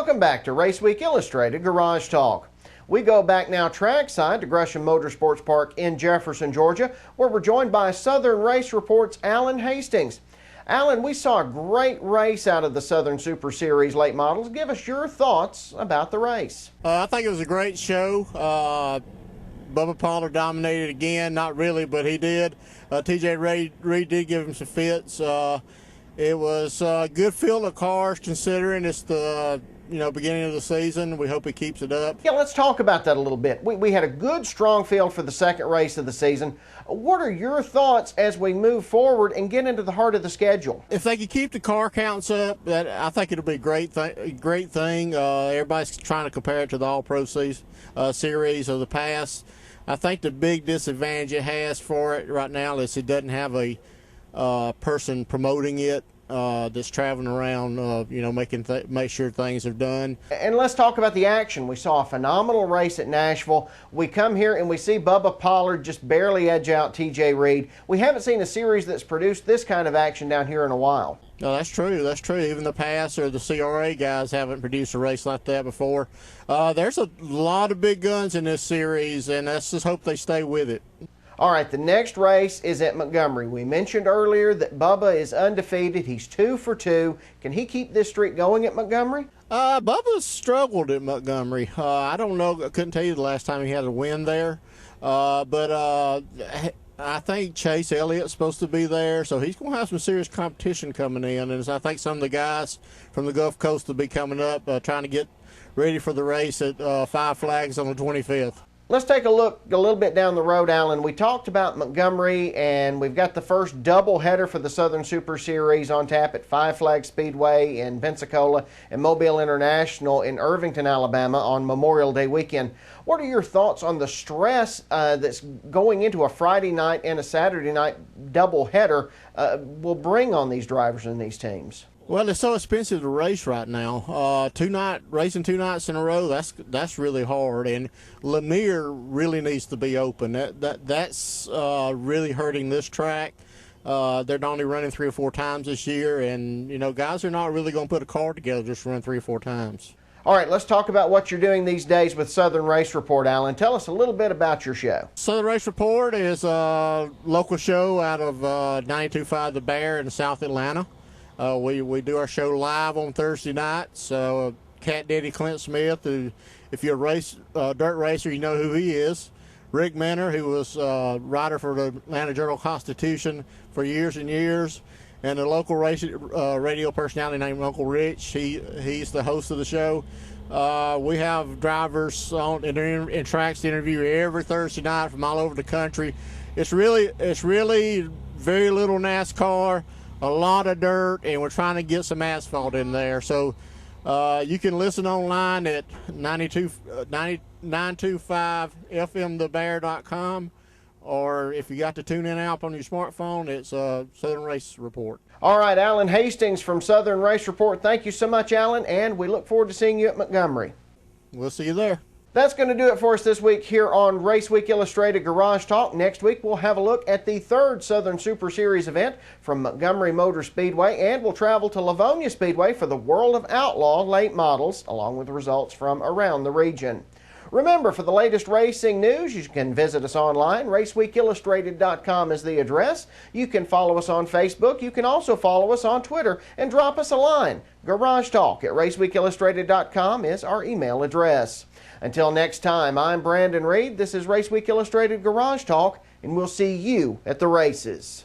Welcome back to Raceweek Illustrated Garage Talk. We go back now trackside to Gresham Motorsports Park in Jefferson, Georgia, where we're joined by Southern Race Report's Alan Hastings. Alan, we saw a great race out of the Southern Super Series late models. Give us your thoughts about the race. I think it was a great show. Bubba Pollard dominated again. Not really, but he did. TJ Reed did give him some fits. It was a good field of cars considering it's the beginning of the season. We hope he keeps it up. Yeah, let's talk about that a little bit. We had a good, strong field for the second race of the season. What are your thoughts as we move forward and get into the heart of the schedule? If they could keep the car counts up, I think it'll be a great thing. Everybody's trying to compare it to the All-Pro series of the past. I think the big disadvantage it has for it right now is it doesn't have a person promoting it that's traveling around, make sure things are done. And let's talk about the action. We saw a phenomenal race at Nashville. We come here and we see Bubba Pollard just barely edge out TJ Reed. We haven't seen a series that's produced this kind of action down here in a while. No, that's true. That's true. Even the PASS or the CRA guys haven't produced a race like that before. There's a lot of big guns in this series, and let's just hope they stay with it. All right, the next race is at Montgomery. We mentioned earlier that Bubba is undefeated. He's 2 for 2. Can he keep this streak going at Montgomery? Bubba's struggled at Montgomery. I don't know. I couldn't tell you the last time he had a win there. But I think Chase Elliott's supposed to be there, so he's going to have some serious competition coming in. And I think some of the guys from the Gulf Coast will be coming up trying to get ready for the race at Five Flags on the 25th. Let's take a look a little bit down the road, Alan. We talked about Montgomery, and we've got the first doubleheader for the Southern Super Series on tap at Five Flags Speedway in Pensacola and Mobile International in Irvington, Alabama on Memorial Day weekend. What are your thoughts on the stress that's going into a Friday night and a Saturday night doubleheader will bring on these drivers and these teams? Well, it's so expensive to race right now. Racing 2 nights in a row, that's really hard. And Lanier really needs to be open. That's really hurting this track. They're only running 3 or 4 times this year, and guys are not really going to put a car together just to run 3 or 4 times. All right, let's talk about what you're doing these days with Southern Race Report, Alan. Tell us a little bit about your show. Southern Race Report is a local show out of 92.5 The Bear in South Atlanta. We do our show live on Thursday nights. Cat Daddy Clint Smith, who, if you're a dirt racer, you know who he is. Rick Mentor, who was writer for the Atlanta Journal-Constitution for years and years, and a local radio personality named Uncle Rich. He's the host of the show. We have drivers in tracks to interview every Thursday night from all over the country. It's really very little NASCAR, a lot of dirt, and we're trying to get some asphalt in there. So you can listen online at 925fmthebear.com, or if you got the TuneIn app on your smartphone, it's Southern Race Report. All right, Alan Hastings from Southern Race Report. Thank you so much, Alan, and we look forward to seeing you at Montgomery. We'll see you there. That's going to do it for us this week here on Raceweek Illustrated Garage Talk. Next week, we'll have a look at the 3rd Southern Super Series event from Montgomery Motor Speedway, and we'll travel to Livonia Speedway for the World of Outlaw late models, along with results from around the region. Remember, for the latest racing news, you can visit us online. RaceweekIllustrated.com is the address. You can follow us on Facebook. You can also follow us on Twitter and drop us a line. GarageTalk@RaceweekIllustrated.com is our email address. Until next time, I'm Brandon Reed. This is Raceweek Illustrated Garage Talk, and we'll see you at the races.